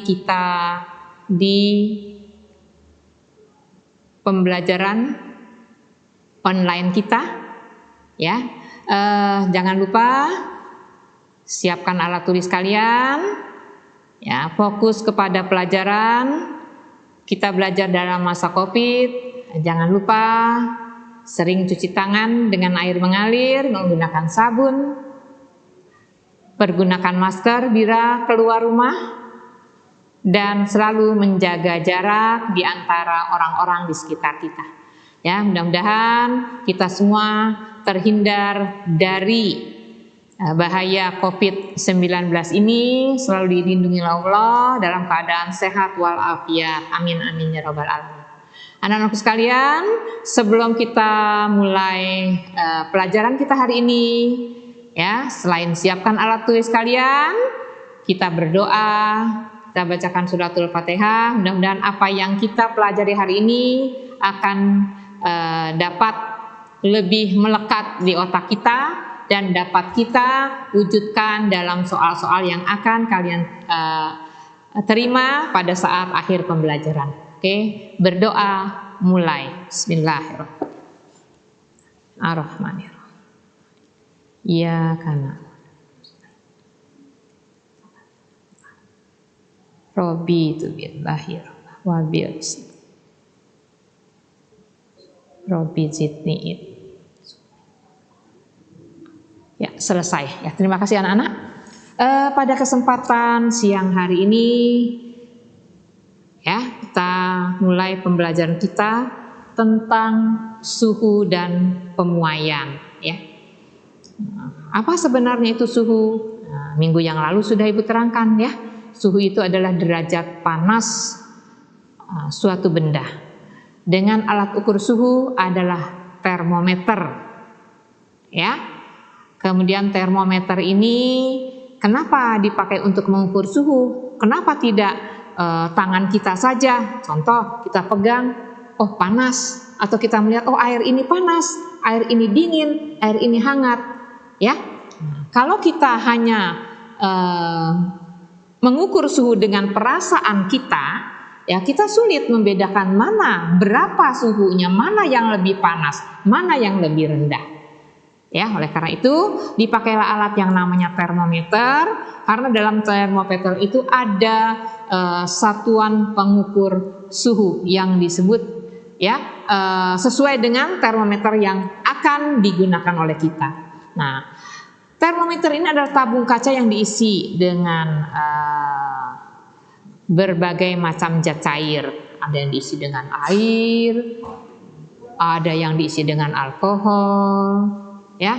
kita di pembelajaran online kita, ya. Jangan lupa siapkan alat tulis kalian, ya. Fokus kepada pelajaran. Kita belajar dalam masa COVID. Jangan lupa sering cuci tangan dengan air mengalir, menggunakan sabun, pergunakan masker bila keluar rumah, dan selalu menjaga jarak di antara orang-orang di sekitar kita. Ya, mudah-mudahan kita semua terhindar dari bahaya COVID-19 ini, selalu dilindungi Allah dalam keadaan sehat walafiat. Amin amin ya rabbal alamin. Anak-anakku sekalian, sebelum kita mulai pelajaran kita hari ini, ya, selain siapkan alat tulis kalian, kita berdoa. Kita bacakan suratul Fatihah. Mudah-mudahan apa yang kita pelajari hari ini akan dapat lebih melekat di otak kita dan dapat kita wujudkan dalam soal-soal yang akan kalian terima pada saat akhir pembelajaran. Oke, berdoa mulai. Bismillahirrahmanirrahim. Ya kana Robi tu billahi wa bil Robi zidni. Ya, selesai. Ya, terima kasih anak-anak. Pada kesempatan siang hari ini, ya, kita mulai pembelajaran kita tentang suhu dan pemuaian. Ya, apa sebenarnya itu suhu? Nah, minggu yang lalu sudah Ibu terangkan, ya. Suhu itu adalah derajat panas suatu benda. Dengan alat ukur suhu adalah termometer, ya. Kemudian termometer ini kenapa dipakai untuk mengukur suhu? Kenapa tidak tangan kita saja? Contoh, kita pegang, oh panas, atau kita melihat, oh air ini panas, air ini dingin, air ini hangat, ya. Kalau kita hanya mengukur suhu dengan perasaan kita, ya kita sulit membedakan mana berapa suhunya, mana yang lebih panas, mana yang lebih rendah. Ya, oleh karena itu dipakailah alat yang namanya termometer, karena dalam termometer itu ada satuan pengukur suhu yang disebut, ya, sesuai dengan termometer yang akan digunakan oleh kita. Nah, termometer ini adalah tabung kaca yang diisi dengan berbagai macam zat cair. Ada yang diisi dengan air, ada yang diisi dengan alkohol, ya,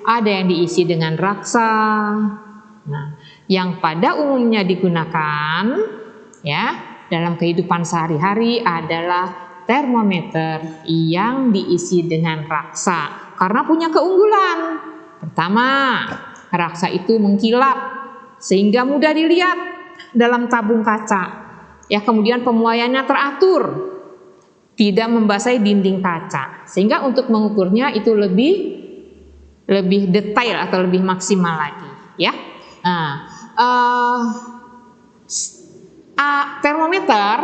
ada yang diisi dengan raksa. Nah, yang pada umumnya digunakan, ya, dalam kehidupan sehari-hari adalah termometer yang diisi dengan raksa, karena punya keunggulan. Pertama, raksa itu mengkilap sehingga mudah dilihat dalam tabung kaca. Ya, kemudian pemuaiannya teratur, tidak membasahi dinding kaca, sehingga untuk mengukurnya itu lebih detail atau lebih maksimal lagi, ya. Termometer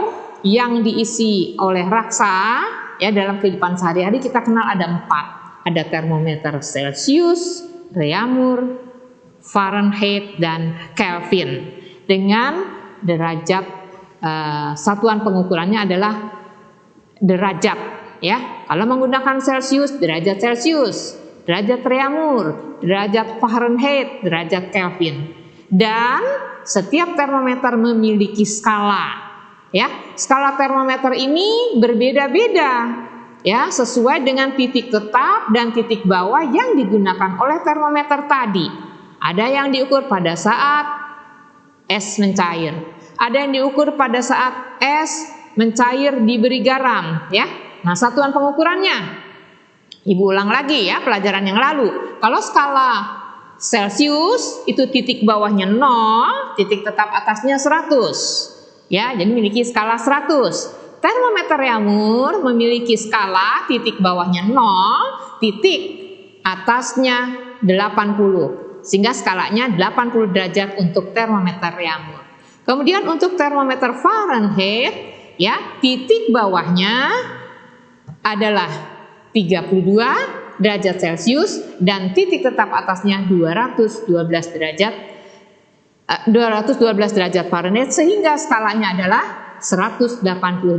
yang diisi oleh raksa, ya, dalam kehidupan sehari-hari kita kenal ada 4. Ada termometer Celsius, Reaumur, Fahrenheit, dan Kelvin. Dengan derajat satuan pengukurannya adalah derajat, ya. Kalau menggunakan Celsius, derajat Celsius, derajat Reaumur, derajat Fahrenheit, derajat Kelvin. Dan setiap termometer memiliki skala, ya. Skala termometer ini berbeda-beda, ya, sesuai dengan titik tetap dan titik bawah yang digunakan oleh termometer tadi. Ada yang diukur pada saat es mencair, ada yang diukur pada saat es mencair diberi garam, ya. Nah, satuan pengukurannya, Ibu ulang lagi, ya, pelajaran yang lalu. Kalau skala Celsius itu titik bawahnya 0, titik tetap atasnya 100, ya, jadi memiliki skala 100. Termometer Reaumur memiliki skala titik bawahnya 0, titik atasnya 80. Sehingga skalanya 80 derajat untuk termometer Reaumur. Kemudian untuk termometer Fahrenheit, ya, titik bawahnya adalah 32 derajat Celcius dan titik tetap atasnya 212 derajat Fahrenheit, sehingga skalanya adalah 180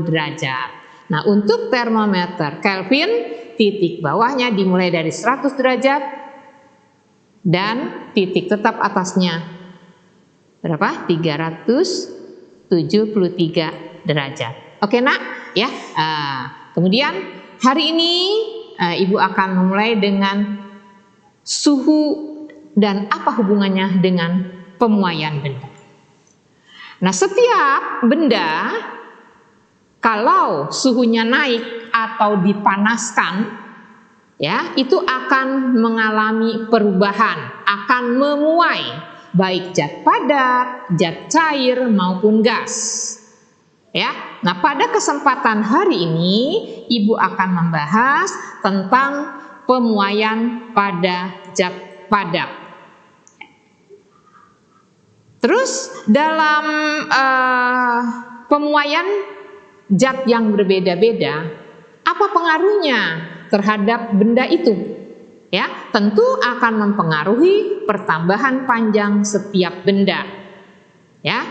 derajat. Nah, untuk termometer Kelvin, titik bawahnya dimulai dari 100 derajat dan titik tetap atasnya berapa? 373 derajat. Oke, Nak, ya. Kemudian hari ini Ibu akan memulai dengan suhu dan apa hubungannya dengan pemuaian benda. Nah, setiap benda kalau suhunya naik atau dipanaskan, ya, itu akan mengalami perubahan, akan memuai, baik zat padat, zat cair maupun gas. Ya. Nah, pada kesempatan hari ini Ibu akan membahas tentang pemuaian pada zat padat. Terus dalam pemuaian zat yang berbeda-beda, apa pengaruhnya terhadap benda itu? Ya, tentu akan mempengaruhi pertambahan panjang setiap benda. Ya,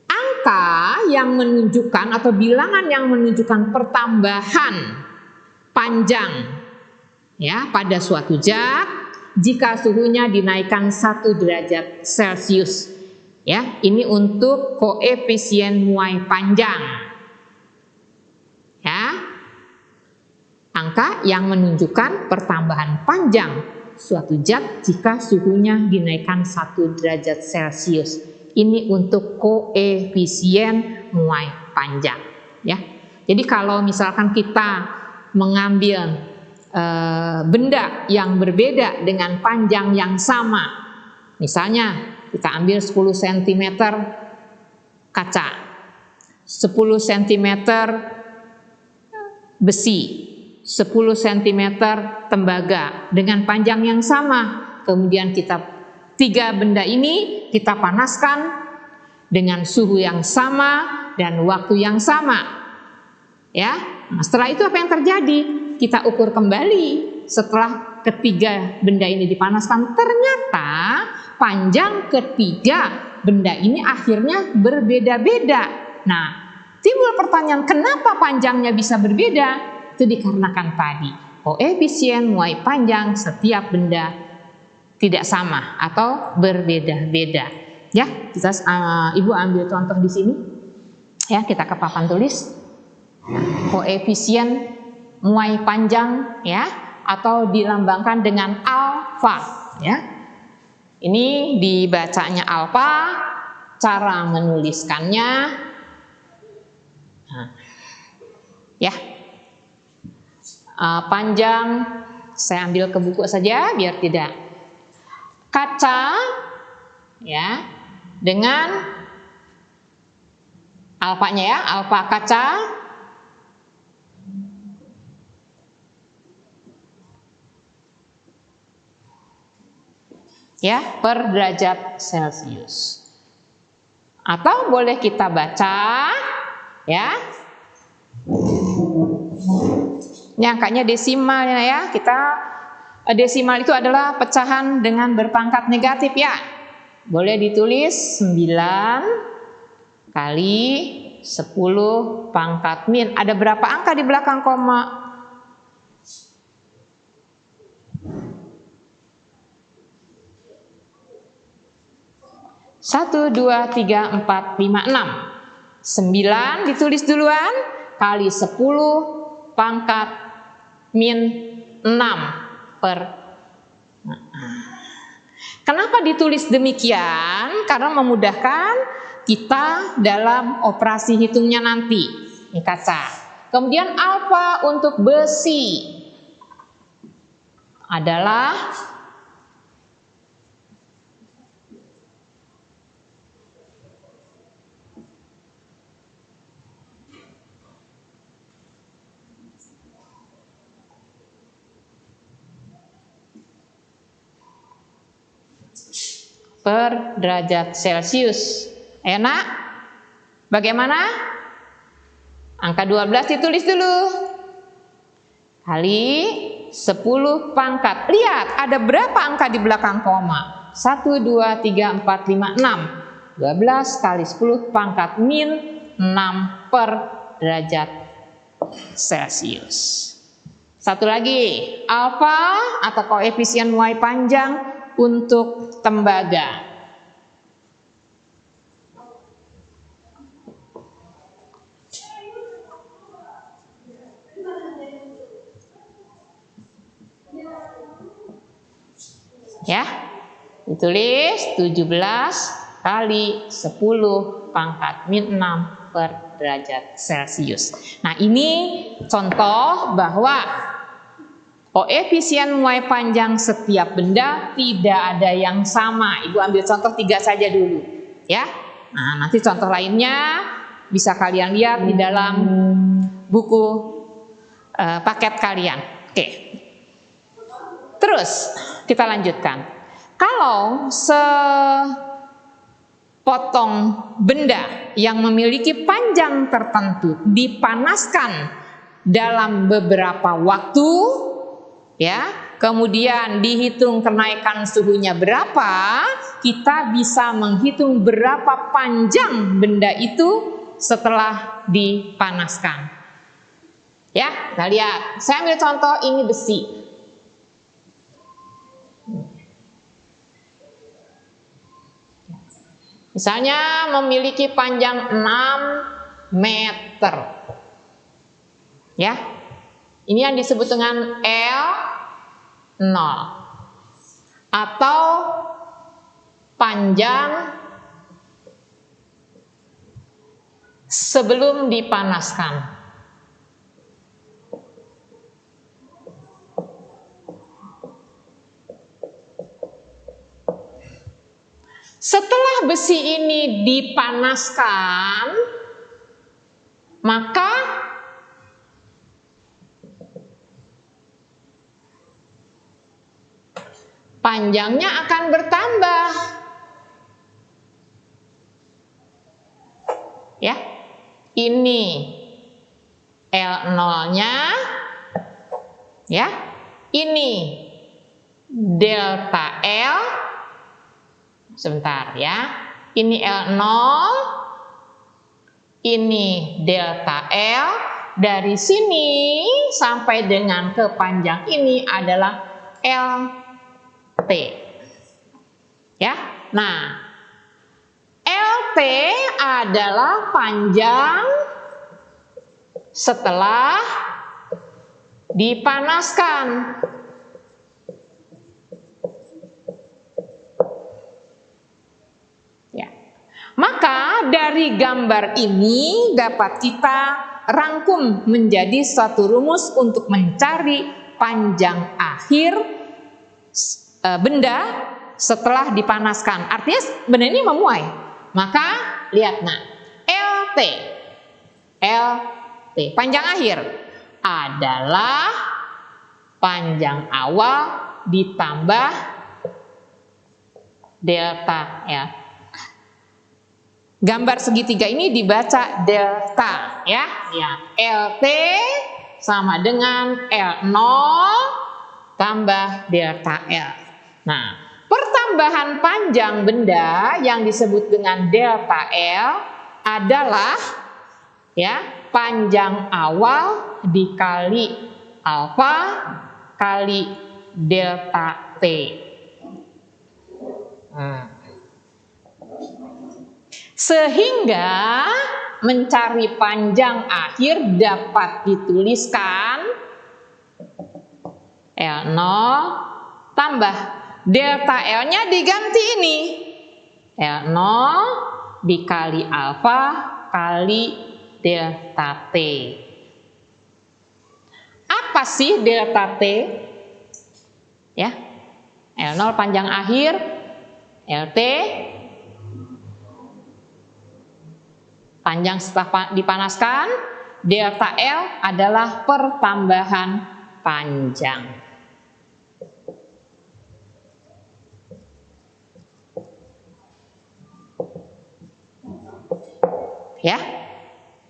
angka yang menunjukkan atau bilangan yang menunjukkan pertambahan panjang, ya, pada suatu zat jika suhunya dinaikkan 1 derajat Celcius. Ya, ini untuk koefisien muai panjang. Ya, angka yang menunjukkan pertambahan panjang suatu zat jika suhunya dinaikkan 1 derajat Celcius. Ini untuk koefisien muai panjang, ya. Jadi kalau misalkan kita mengambil benda yang berbeda dengan panjang yang sama, misalnya kita ambil 10 cm kaca, 10 cm besi, 10 cm tembaga dengan panjang yang sama. Kemudian tiga benda ini kita panaskan dengan suhu yang sama dan waktu yang sama. Ya. Nah, setelah itu apa yang terjadi? Kita ukur kembali setelah ketiga benda ini dipanaskan, ternyata panjang ketiga benda ini akhirnya berbeda-beda. Nah, timbul pertanyaan, kenapa panjangnya bisa berbeda? Itu dikarenakan tadi koefisien muai panjang setiap benda tidak sama atau berbeda-beda. Ya, Ibu ambil contoh di sini. Ya, kita ke papan tulis. Koefisien muai panjang, ya, atau dilambangkan dengan alfa, ya. Ini dibacanya alfa, cara menuliskannya. Nah, ya. Panjang saya ambil ke buku saja biar tidak. Kaca, ya, dengan alfanya, ya, alfa kaca ya per derajat Celcius. Atau boleh kita baca, ya, ini angkanya desimalnya, ya. Desimal itu adalah pecahan dengan berpangkat negatif, ya. Boleh ditulis 9 kali 10 pangkat min. Ada berapa angka di belakang koma? 1, 2, 3, 4, 5, 6. 9 ditulis duluan kali 10 pangkat min 6 per. Kenapa ditulis demikian? Karena memudahkan kita dalam operasi hitungnya nanti. Ini kaca. Kemudian alfa untuk besi adalah per derajat Celcius, Enak? Bagaimana? Angka 12 ditulis dulu. Kali 10 pangkat. Lihat, ada berapa angka di belakang koma? 1, 2, 3, 4, 5, 6. 12 kali 10 pangkat min 6 per derajat Celcius. Satu lagi, alfa atau koefisien muai panjang untuk tembaga. Ya, ditulis 17 kali 10 pangkat min 6 per derajat Celcius. Nah, ini contoh bahwa koefisien muai panjang setiap benda tidak ada yang sama. Ibu ambil contoh 3 saja dulu, ya. Nah, nanti contoh lainnya bisa kalian lihat di dalam buku paket kalian. Oke. Terus kita lanjutkan. Kalau sepotong benda yang memiliki panjang tertentu dipanaskan dalam beberapa waktu, ya, kemudian dihitung kenaikan suhunya berapa, kita bisa menghitung berapa panjang benda itu setelah dipanaskan. Ya, kita lihat. Saya ambil contoh ini besi. Misalnya memiliki panjang 6 meter. Ya. Ini yang disebut dengan L0 atau panjang sebelum dipanaskan. Setelah besi ini dipanaskan, maka panjangnya akan bertambah. Ya. Ini L0-nya, ya. Ini delta L. Sebentar ya, ini L0, ini delta L, dari sini sampai dengan ke panjang ini adalah LT. Ya, nah LT adalah panjang setelah dipanaskan. Maka dari gambar ini dapat kita rangkum menjadi suatu rumus untuk mencari panjang akhir benda setelah dipanaskan. Artinya benda ini memuai. Maka lihat, nah, LT panjang akhir adalah panjang awal ditambah delta L. Gambar segitiga ini dibaca delta, ya. LT sama dengan L0 tambah delta L. Nah, pertambahan panjang benda yang disebut dengan delta L adalah, ya, panjang awal dikali alfa kali delta T. Sehingga mencari panjang akhir dapat dituliskan L0 tambah delta L-nya diganti ini. L0 dikali alfa kali delta T. Apa sih delta T? Ya. L0 panjang akhir, LT panjang setelah dipanaskan, delta L adalah pertambahan panjang. Ya.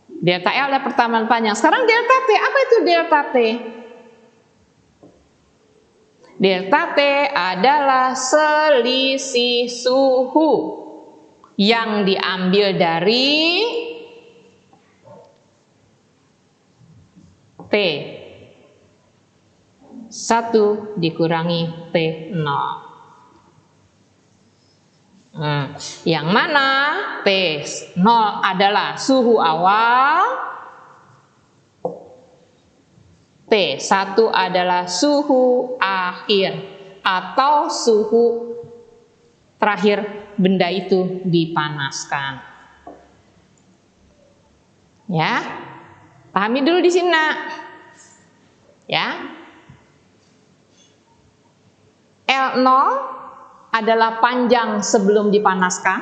Delta L adalah pertambahan panjang. Sekarang delta T, apa itu delta T? Delta T adalah selisih suhu yang diambil dari T1 dikurangi T0. Yang mana T0 adalah suhu awal, T1 adalah suhu akhir atau suhu terakhir benda itu dipanaskan. Ya, pahami dulu di sini, nak. Ya, L0 adalah panjang sebelum dipanaskan,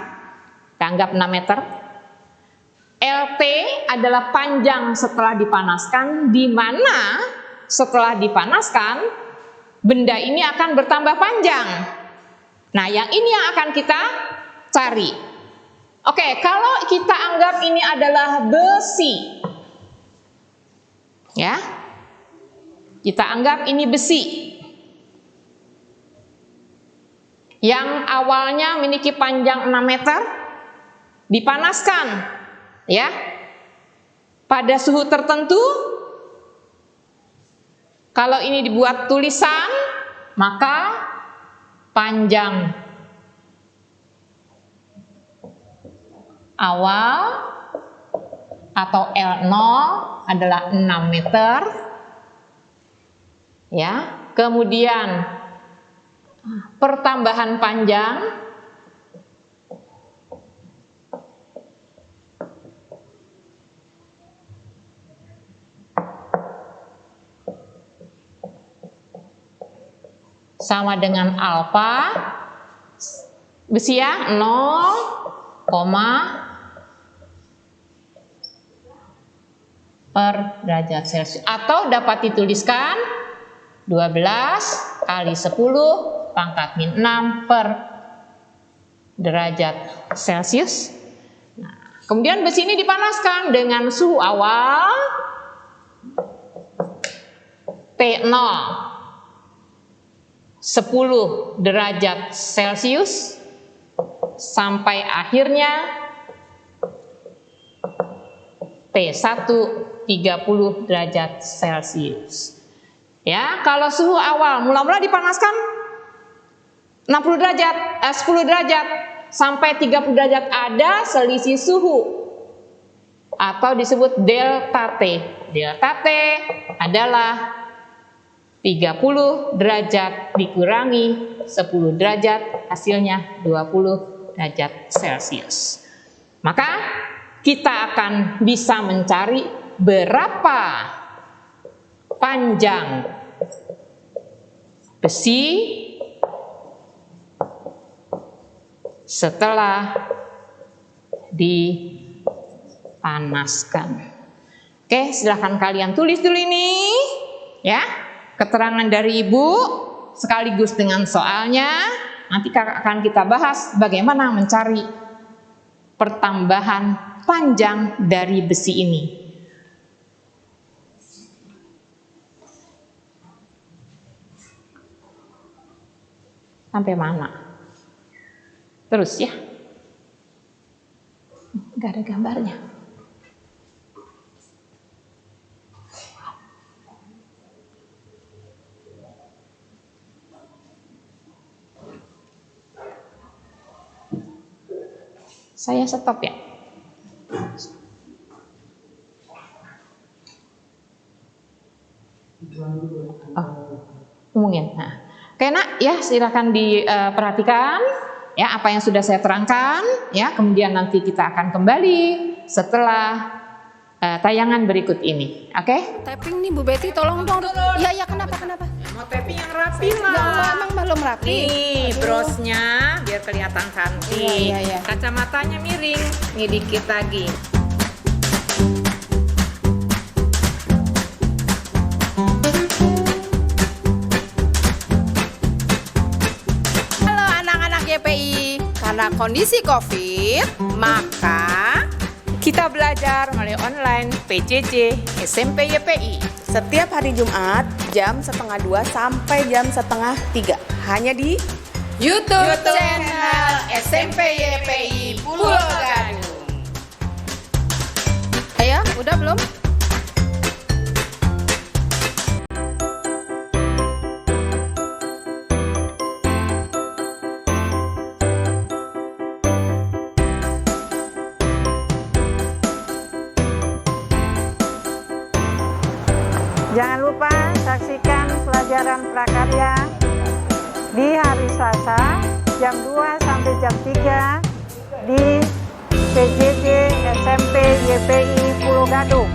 kita anggap 6 meter. LT adalah panjang setelah dipanaskan, di mana setelah dipanaskan benda ini akan bertambah panjang. Nah, yang ini yang akan kita cari. Oke, kalau kita anggap ini adalah besi, ya, kita anggap ini besi yang awalnya memiliki panjang 6 meter, dipanaskan, ya, pada suhu tertentu. Kalau ini dibuat tulisan, maka panjang awal atau L0 adalah 6 meter, ya. Kemudian pertambahan panjang sama dengan alfa, besi ya, 0, per derajat Celcius, atau dapat dituliskan 12 kali 10 pangkat min 6 per derajat Celcius. Nah, kemudian besi ini dipanaskan dengan suhu awal T0 10 derajat Celcius sampai akhirnya T1 30 derajat Celcius. Ya, kalau suhu awal mula-mula dipanaskan 60 derajat, 10 derajat sampai 30 derajat, ada selisih suhu atau disebut delta T. Delta T adalah 30 derajat dikurangi 10 derajat, hasilnya 20 derajat Celcius. Maka kita akan bisa mencari berapa panjang besi setelah dipanaskan. Oke, silahkan kalian tulis dulu ini, ya, keterangan dari Ibu sekaligus dengan soalnya. Nanti akan kita bahas bagaimana mencari pertambahan panjang dari besi ini. Sampai mana? Terus ya. Gak ada gambarnya. Saya stop ya. Ngomongin. Nah, oke nak, ya silakan diperhatikan ya apa yang sudah saya terangkan ya. Kemudian nanti kita akan kembali setelah tayangan berikut ini. Oke? Tapping nih Bu Betty, tolong dong. Iya, kenapa? Mau tapping yang rapi Ya, lah. emang belum rapi. Nih, brosnya biar kelihatan cantik. Iya. Kacamatanya miring, nih dikit lagi. Halo anak-anak YPI, karena kondisi COVID, maka Kita belajar melalui online PJJ SMP YPI. Setiap hari Jumat jam 1:30 sampai jam 2:30 hanya di YouTube channel SMP YPI Pulau Gadung. Ayo, udah belum? Jangan lupa saksikan pelajaran prakarya di hari Selasa jam 2 sampai jam 3 di PJJ SMP YPI Pulau Gadung.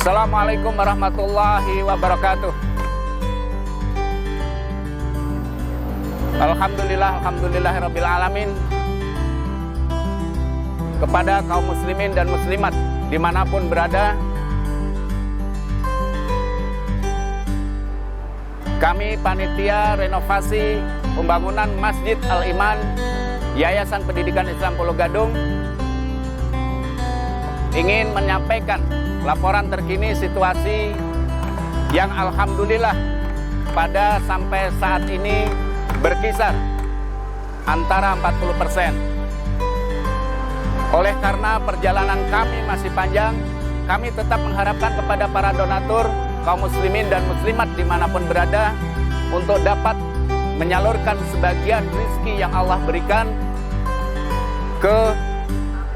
Assalamualaikum warahmatullahi wabarakatuh. Alhamdulillahirrabbilalamin. Kepada kaum muslimin dan muslimat dimanapun berada, kami panitia renovasi pembangunan Masjid Al-Iman Yayasan Pendidikan Islam Pulau Gadung ingin menyampaikan laporan terkini situasi yang alhamdulillah pada sampai saat ini berkisar antara 40%. Oleh karena perjalanan kami masih panjang, kami tetap mengharapkan kepada para donatur, kaum muslimin dan muslimat dimanapun berada untuk dapat menyalurkan sebagian rezeki yang Allah berikan ke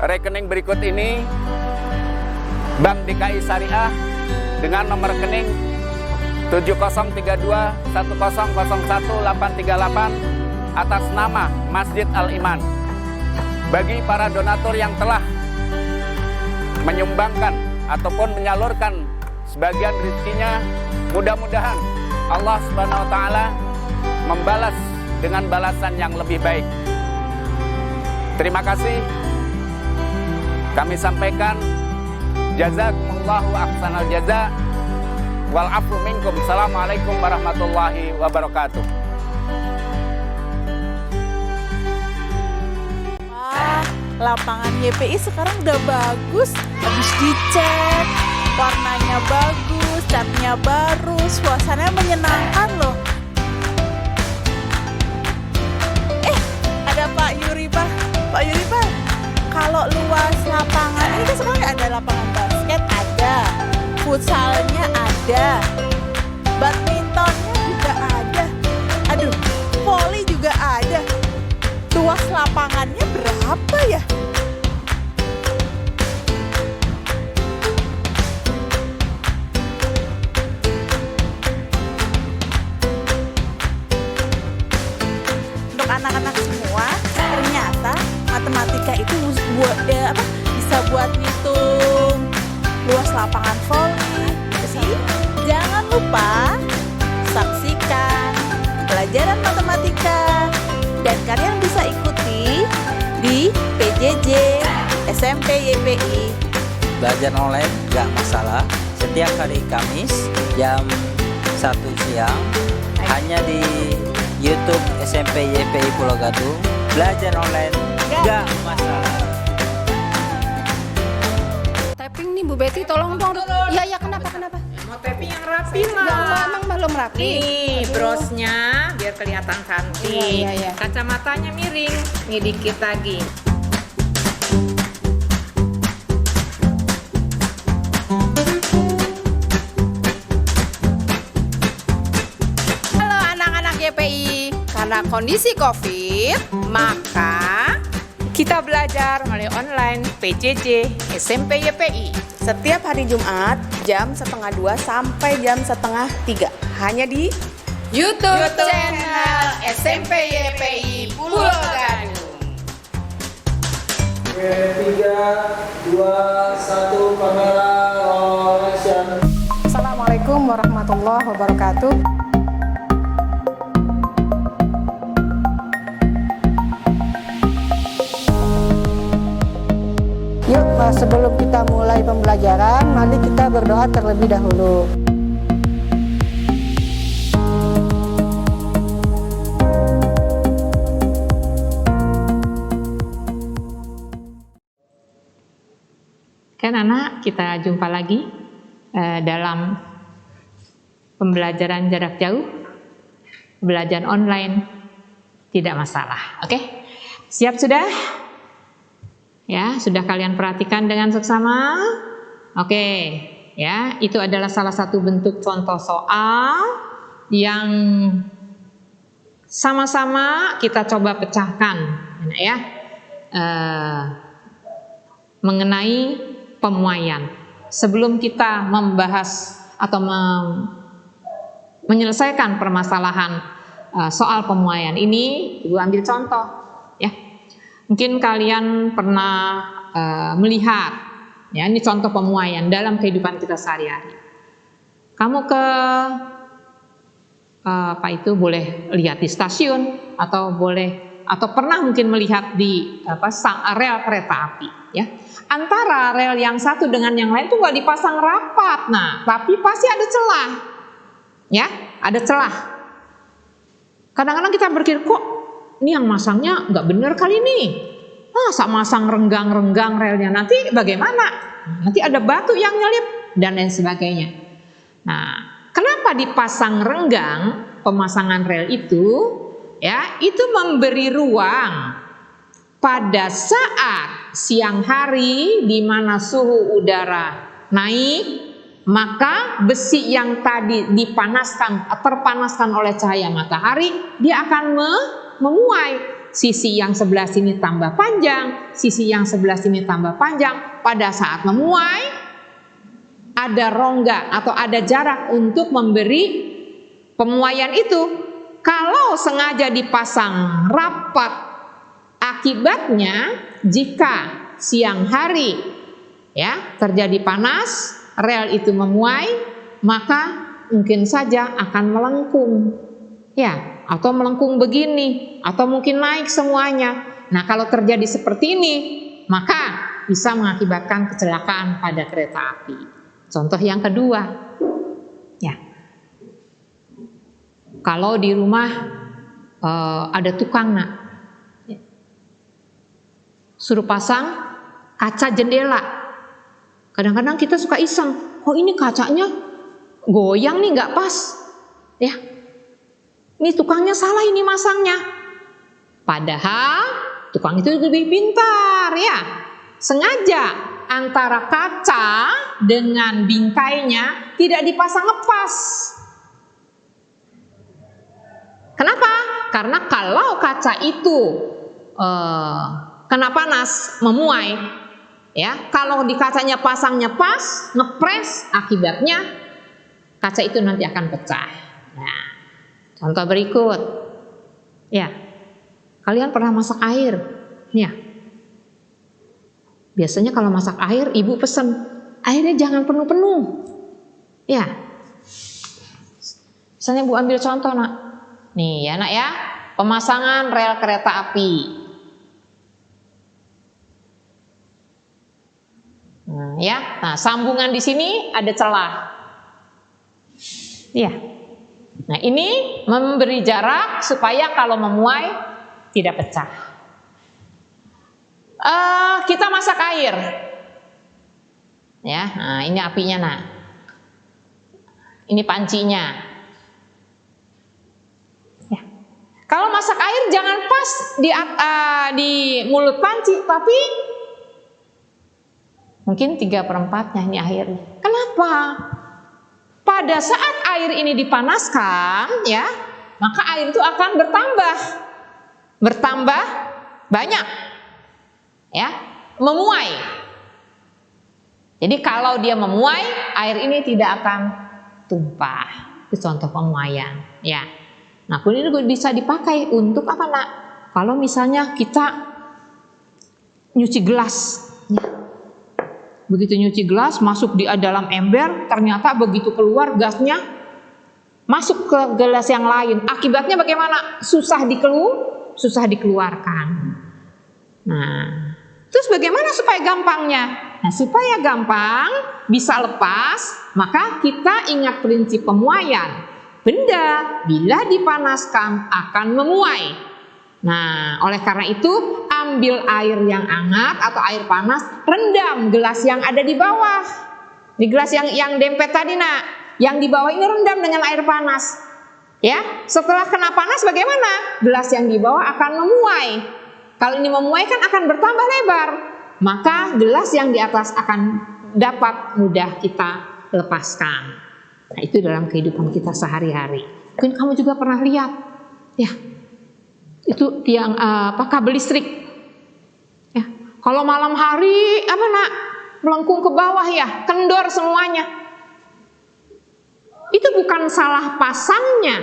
rekening berikut ini. Bank DKI Syariah dengan nomor rekening 703210010838 atas nama Masjid Al-Iman. Bagi para donatur yang telah menyumbangkan ataupun menyalurkan sebagian rezekinya, mudah-mudahan Allah Subhanahu wa taala membalas dengan balasan yang lebih baik. Terima kasih. Kami sampaikan jazakumullahu ahsanal jaza wal afu minkum. Assalamualaikum warahmatullahi wabarakatuh. Wah, lapangan YPI sekarang udah bagus. Habis dicek, warnanya bagus, catnya baru, suasananya menyenangkan loh. Ada Pak Yuri, Pak. Pak Yuri, Pak. Kalau luas lapangan ini kan sekarang ada lapangan basket, ada futsalnya, ada badmintonnya juga ada, aduh, voli juga ada. Luas lapangannya berapa ya? Untuk anak-anak semua, ternyata matematika itu bisa buat ngitung luas lapangan voli. Jadi jangan lupa saksikan pelajaran matematika dan kalian bisa ikuti di PJJ SMP YPI. Belajar online gak masalah. Setiap hari Kamis jam 1 siang hanya di YouTube SMP YPI Pulau Gadung. Belajar online gak masalah. Tapping nih Bu Betty, tolong dong. Iya, kenapa? Mau tapping yang rapi Ya lah. Allah, emang belum rapi. Nih Aduh. brosnya biar kelihatan cantik. Iya. Kacamatanya miring, nih dikit lagi. Halo anak-anak YPI. Karena kondisi COVID, maka Kita belajar melalui online PJJ SMP YPI. Setiap hari Jumat jam 1:30 sampai jam 2:30 hanya di YouTube channel SMP YPI Pulau Gadung. 3, 2, 1, kamera, roll action. Assalamualaikum warahmatullahi warahmatullahi wabarakatuh. Yuk, sebelum kita mulai pembelajaran, mari kita berdoa terlebih dahulu. Kan anak, kita jumpa lagi dalam pembelajaran jarak jauh, belajar online, tidak masalah. Oke, siap sudah? Ya, sudah kalian perhatikan dengan seksama? Oke, ya, itu adalah salah satu bentuk contoh soal yang sama-sama kita coba pecahkan, ya, mengenai pemuaian. Sebelum kita membahas atau menyelesaikan permasalahan soal pemuaian ini, Ibu ambil contoh, ya. Mungkin kalian pernah melihat, ya, ini contoh pemuaian dalam kehidupan kita sehari-hari. Kamu ke boleh lihat di stasiun atau pernah mungkin melihat di rel kereta api, ya. Antara rel yang satu dengan yang lain tuh nggak dipasang rapat, nah, tapi pasti ada celah, ya, ada celah. Kadang-kadang kita berpikir, kok ini yang masangnya nggak bener kali ini, masa masang renggang-renggang relnya, nanti bagaimana? Nanti ada batu yang nyelip dan lain sebagainya. Nah, kenapa dipasang renggang pemasangan rel itu? Ya, itu memberi ruang pada saat siang hari di mana suhu udara naik, maka besi yang tadi terpanaskan oleh cahaya matahari, dia akan memuai. Sisi yang sebelah sini tambah panjang, sisi yang sebelah sini tambah panjang. Pada saat memuai, ada rongga atau ada jarak untuk memberi pemuaian itu. Kalau sengaja dipasang rapat, akibatnya jika siang hari, ya, terjadi panas, rel itu memuai, maka mungkin saja akan melengkung, ya, atau melengkung begini, atau mungkin naik semuanya. Nah, kalau terjadi seperti ini, maka bisa mengakibatkan kecelakaan pada kereta api. Contoh yang kedua, ya, kalau di rumah ada tukang, nak, suruh pasang kaca jendela. Kadang-kadang kita suka iseng, oh ini kacanya goyang nih, nggak pas, ya. Ini tukangnya salah ini masangnya. Padahal tukang itu lebih pintar, ya. Sengaja antara kaca dengan bingkainya tidak dipasang ngepas. Kenapa? Karena kalau kaca itu kena panas, memuai, ya, kalau di kacanya pasangnya pas, ngepres, akibatnya kaca itu nanti akan pecah. Nah, contoh berikut, ya, kalian pernah masak air, ya. Biasanya kalau masak air, ibu pesen airnya jangan penuh-penuh, ya. Misalnya Bu ambil contoh, nak, nih ya, nak, ya, pemasangan rel kereta api. Nah, ya, nah, sambungan di sini ada celah, ya. Nah, ini memberi jarak supaya kalau memuai tidak pecah. Kita masak air, ya. Nah, ini apinya, nah, ini pancinya, ya. Kalau masak air jangan pas di mulut panci, tapi mungkin 3/4-nya ini airnya. Kenapa? Pada saat air ini dipanaskan, ya, maka air itu akan bertambah banyak, ya, memuai. Jadi kalau dia memuai, air ini tidak akan tumpah. Itu contoh pemuaian, ya. Nah, ini bisa dipakai untuk apa, nak? Kalau misalnya kita nyuci gelas, ya. Begitu nyuci gelas, masuk di dalam ember, ternyata begitu keluar gasnya masuk ke gelas yang lain. Akibatnya bagaimana? Susah dikeluarkan. Nah, terus bagaimana supaya gampangnya? Nah, supaya gampang bisa lepas, maka kita ingat prinsip pemuaian. Benda bila dipanaskan akan memuai. Nah, oleh karena itu ambil air yang hangat atau air panas, rendam gelas yang ada di bawah. Di gelas yang dempet tadi, nak, yang di bawah ini rendam dengan air panas. Ya, setelah kena panas bagaimana? Gelas yang di bawah akan memuai. Kalau ini memuai kan akan bertambah lebar, maka gelas yang di atas akan dapat mudah kita lepaskan. Nah, itu dalam kehidupan kita sehari-hari. Mungkin kamu juga pernah lihat, ya, itu tiang kabel listrik. Ya, kalau malam hari melengkung ke bawah ya, kendor semuanya. Itu bukan salah pasangnya,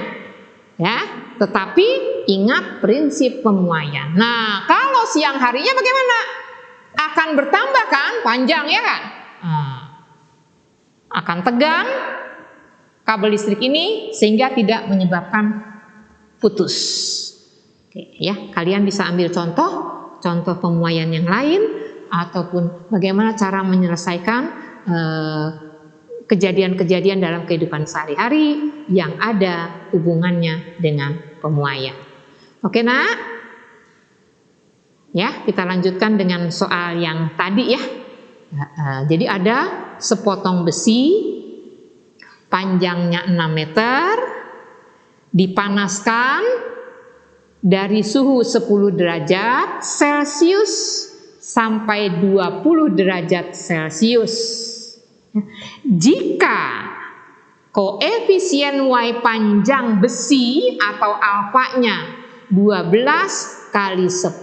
ya, tetapi ingat prinsip pemuaian. Nah, kalau siang harinya bagaimana? Akan bertambah kan, panjang ya kan? Akan tegang kabel listrik ini sehingga tidak menyebabkan putus. Oke, ya, kalian bisa ambil contoh pemuaian yang lain ataupun bagaimana cara menyelesaikan kejadian-kejadian dalam kehidupan sehari-hari yang ada hubungannya dengan pemuaian. Oke, nak? Ya, kita lanjutkan dengan soal yang tadi ya. Jadi ada sepotong besi panjangnya 6 meter, dipanaskan dari suhu 10 derajat Celcius sampai 20 derajat Celcius. Jika koefisien Y panjang besi atau alfanya 12 kali 10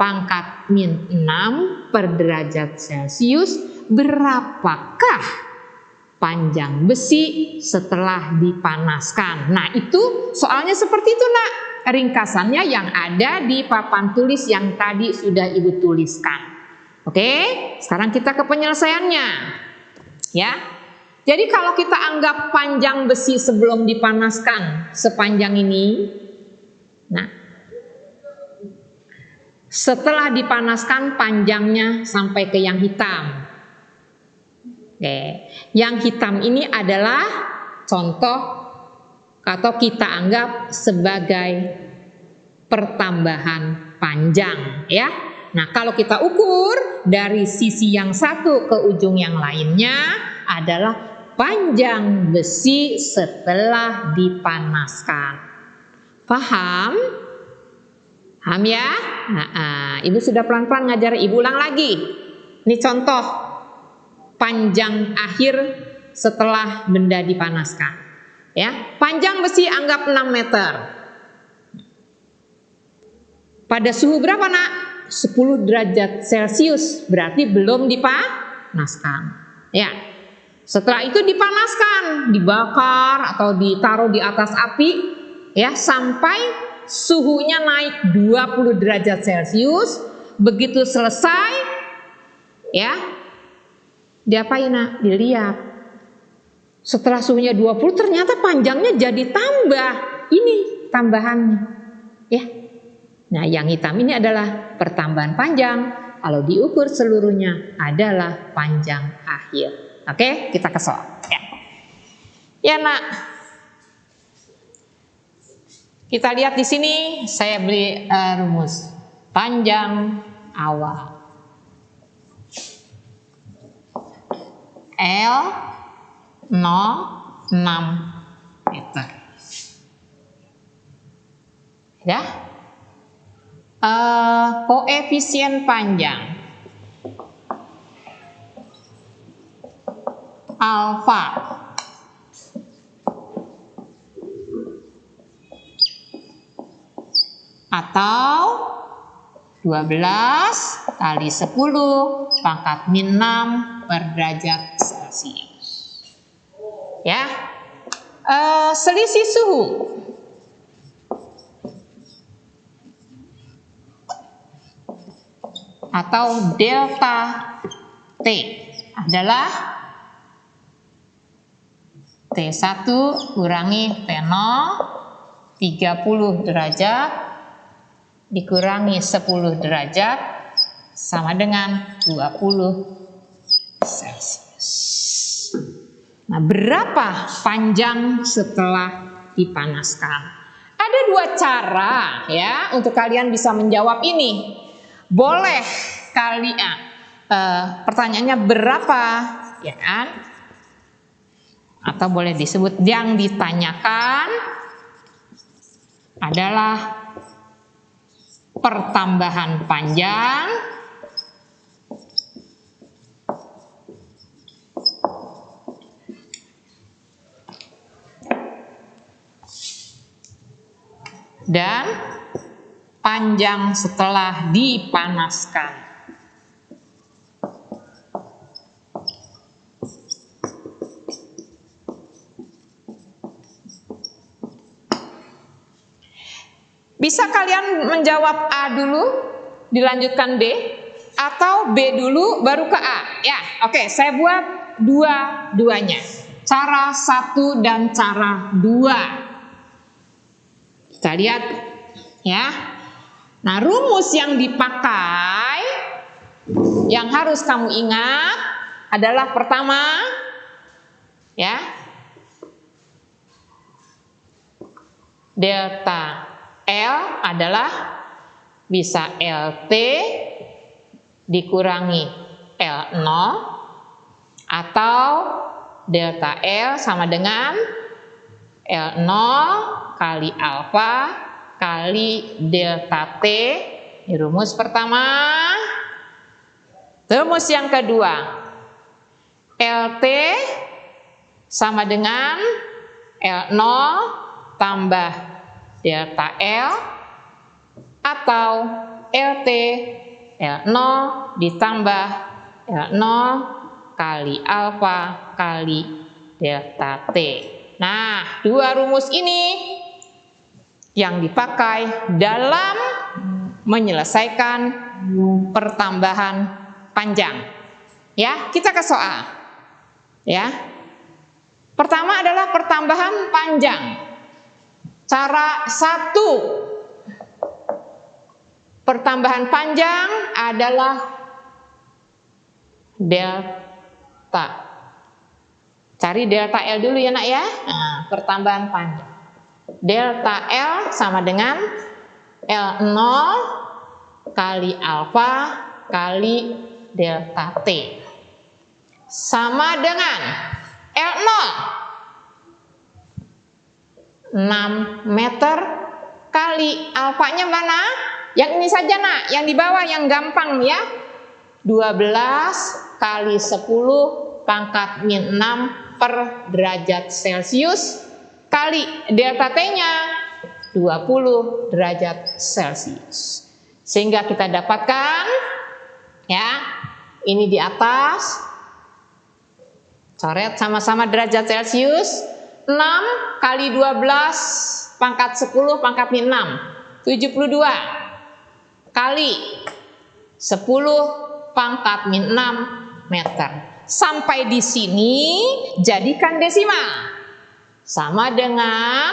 pangkat min 6 per derajat Celcius, berapakah panjang besi setelah dipanaskan? Nah, itu soalnya seperti itu, nak. Ringkasannya yang ada di papan tulis yang tadi sudah Ibu tuliskan. Oke, sekarang kita ke penyelesaiannya. Ya. Jadi kalau kita anggap panjang besi sebelum dipanaskan sepanjang ini, nah, setelah dipanaskan panjangnya sampai ke yang hitam. Oke, yang hitam ini adalah contoh atau kita anggap sebagai pertambahan panjang, ya. Nah, kalau kita ukur dari sisi yang satu ke ujung yang lainnya adalah panjang besi setelah dipanaskan. Paham? Paham ya? Ibu sudah pelan-pelan ngajar, Ibu ulang lagi. Ini contoh panjang akhir setelah benda dipanaskan. Ya, panjang besi anggap 6 meter. Pada suhu berapa, nak? 10 derajat Celcius, berarti belum dipanaskan. Ya. Setelah itu dipanaskan, dibakar atau ditaruh di atas api, ya, sampai suhunya naik 20 derajat Celcius. Begitu selesai, ya, diapain, nak? Dilihat. Setelah suhunya 20 ternyata panjangnya jadi tambah. Ini tambahannya, ya. Nah, yang hitam ini adalah pertambahan panjang. Kalau diukur seluruhnya adalah panjang akhir. Oke, kita ke soal. Ya, ya, nak. Kita lihat di sini saya beri rumus panjang awal L 0,6 meter. Ya. Koefisien panjang alfa atau 12 kali 10 pangkat min 6 per derajat Celcius. Ya, selisih suhu atau delta T adalah T T1 kurangi T0 30 derajat dikurangi 10 derajat sama dengan 20 Celcius. Nah, berapa panjang setelah dipanaskan? Ada dua cara ya untuk kalian bisa menjawab ini. Boleh kalian pertanyaannya berapa, ya kan? Atau boleh disebut yang ditanyakan adalah pertambahan panjang dan panjang setelah dipanaskan. Bisa kalian menjawab A dulu, dilanjutkan B, atau B dulu baru ke A. Ya, oke, saya buat dua-duanya. Cara 1 dan cara 2. Kita lihat ya. Nah, rumus yang dipakai yang harus kamu ingat adalah pertama ya, delta L adalah bisa LT dikurangi L0 atau delta L sama dengan L0 kali alfa kali delta T. Ini rumus pertama. Rumus yang kedua, LT sama dengan L0 tambah delta L atau LT L0 ditambah L0 kali alfa kali delta T. Nah, dua rumus ini yang dipakai dalam menyelesaikan pertambahan panjang. Ya, kita ke soal. Ya. Pertama adalah pertambahan panjang. Cara 1. Pertambahan panjang adalah delta. Cari delta L dulu ya nak ya. Nah, pertambahan panjang. Delta L sama dengan L0 kali alfa kali delta T. Sama dengan L0 6 meter kali alfanya mana? Yang ini saja nak, yang di bawah yang gampang ya. 12 kali 10 pangkat min 6 per derajat Celcius kali delta T-nya 20 derajat Celcius. Sehingga kita dapatkan ya, ini di atas coret sama-sama derajat Celcius. 6 kali 12 pangkat 10 pangkat min 6 72 kali 10 pangkat min 6 meter. Sampai di sini jadikan desimal. Sama dengan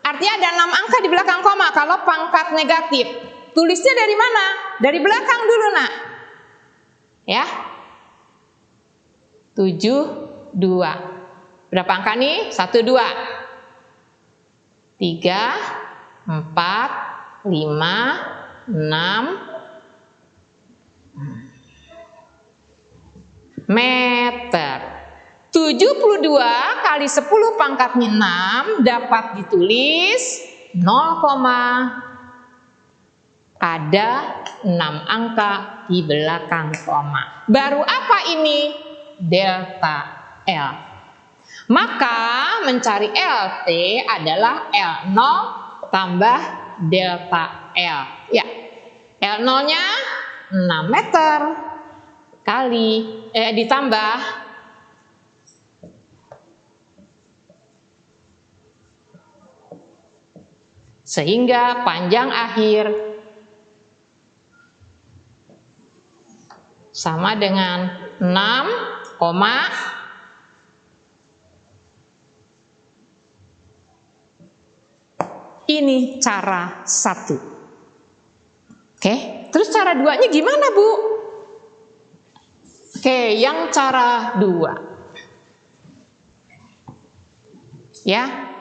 artinya ada 6 angka di belakang koma kalau pangkat negatif. Tulisnya dari mana? Dari belakang dulu nak. Ya. 72. Berapa angka nih? 1, 2, 3, 4, 5, 6 meter. 72 kali 10 pangkat min 6 dapat ditulis 0, ada 6 angka di belakang koma. Baru apa ini? Delta L. Maka mencari LT adalah L0 tambah delta L. Ya, L0-nya 6 meter kali ditambah sehingga panjang akhir sama dengan 6, Ini cara 1. Oke, terus cara 2-nya gimana, Bu? Oke, yang cara 2. Ya.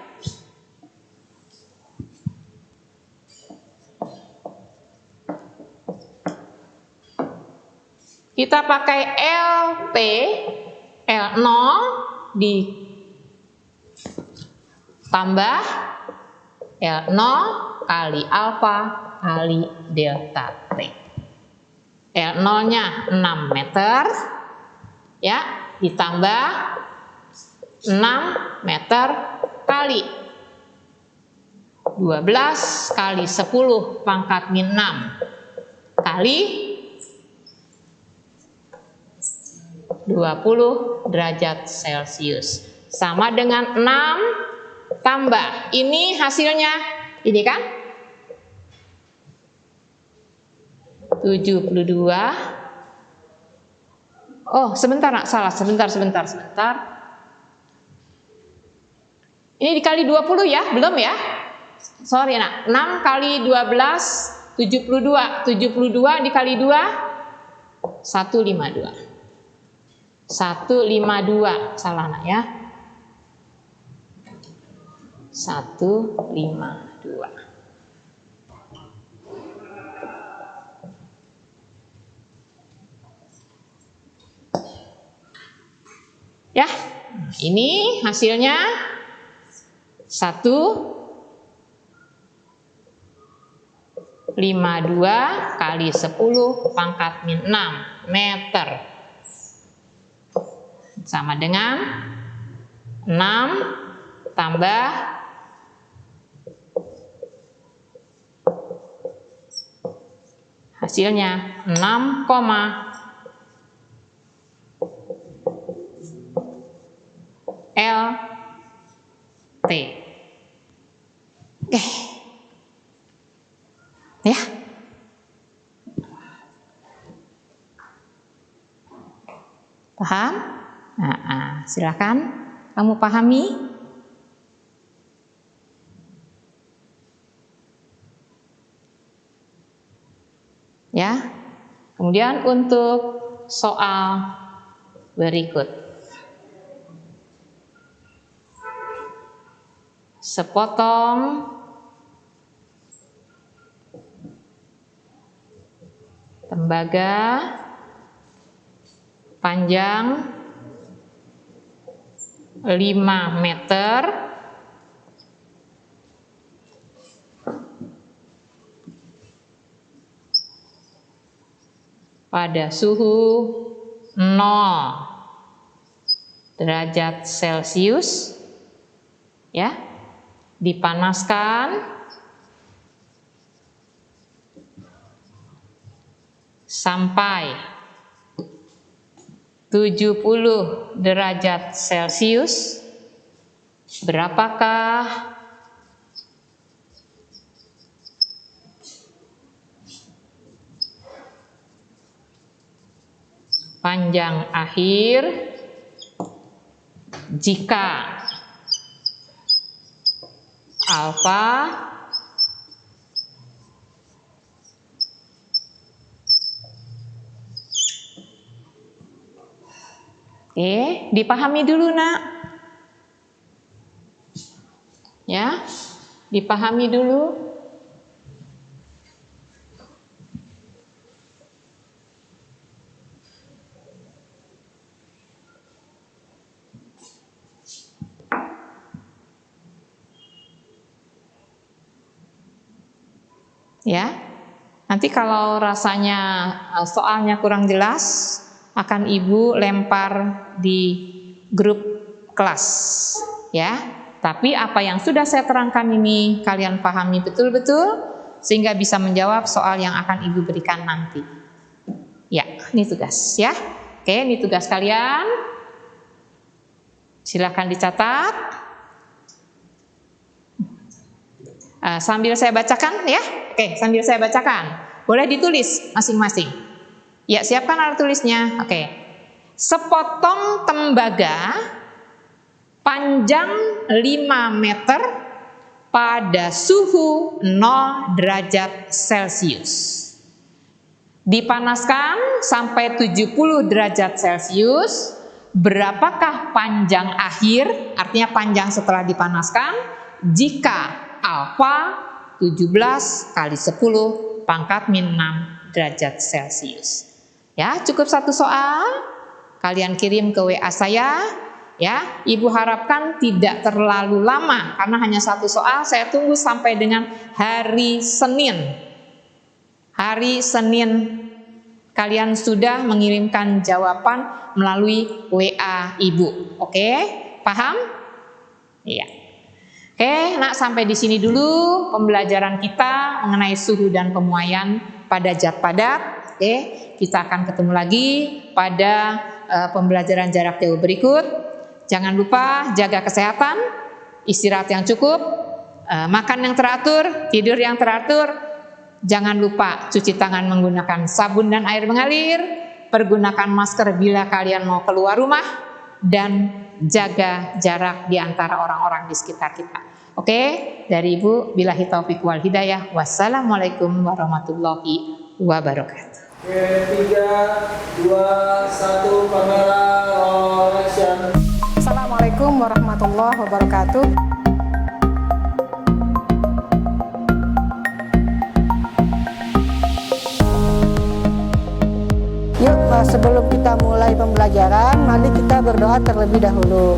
Kita pakai LP, L0 ditambah L0 kali alfa kali delta T. L0-nya 6 meter, ya, ditambah 6 meter kali 12 kali 10 pangkat min 6 kali 20 derajat Celcius. Sama dengan 6 tambah. Ini hasilnya, ini kan? 72. Oh, sebentar, nak, salah. Sebentar. Ini dikali 20 ya, belum ya? Sorry, nak. 6 kali 12, 72. 72 dikali 2, 152. 152, salah, nak, ya. 152. Ya, ini hasilnya 152 kali 10 pangkat min 6 meter. Sama dengan 6 tambah 6, LT. Oke. Ya. Paham? Nah, silakan kamu pahami. Ya. Kemudian untuk soal berikut. Sepotong tembaga panjang 5 meter pada suhu 0 derajat Celcius, ya, dipanaskan sampai 70 derajat Celcius. Berapakah panjang akhir jika alfa dipahami dulu, nak. Ya, dipahami dulu. Ya, nanti kalau rasanya soalnya kurang jelas, akan Ibu lempar di grup kelas, ya. Tapi apa yang sudah saya terangkan ini kalian pahami betul-betul sehingga bisa menjawab soal yang akan Ibu berikan nanti. Ya, ini tugas, ya. Oke, ini tugas kalian. Silakan dicatat. Sambil saya bacakan, ya. Oke, sambil saya bacakan. Boleh ditulis masing-masing. Ya, siapkan alat tulisnya. Oke. Sepotong tembaga panjang 5 meter pada suhu 0 derajat Celcius. Dipanaskan sampai 70 derajat Celcius. Berapakah panjang akhir, artinya panjang setelah dipanaskan, jika alfa 17 kali 10 pangkat min 6 derajat Celcius. Ya, cukup satu soal. Kalian kirim ke WA saya. Ya, Ibu harapkan tidak terlalu lama karena hanya satu soal. Saya tunggu sampai dengan hari Senin. Hari Senin kalian sudah mengirimkan jawaban melalui WA Ibu. Oke, paham? Iya. Oke, nak sampai di sini dulu pembelajaran kita mengenai suhu dan pemuaian pada zat padat. Oke, kita akan ketemu lagi pada pembelajaran jarak jauh berikut. Jangan lupa jaga kesehatan, istirahat yang cukup, makan yang teratur, tidur yang teratur. Jangan lupa cuci tangan menggunakan sabun dan air mengalir, pergunakan masker bila kalian mau keluar rumah, dan jaga jarak di antara orang-orang di sekitar kita. Oke, dari Ibu, billahi taufiq wal hidayah. Wassalamualaikum warahmatullahi wabarakatuh. 3, 2, 1, kamera, action. Assalamualaikum warahmatullahi wabarakatuh. Yuk, sebelum kita mulai pembelajaran, mari kita berdoa terlebih dahulu.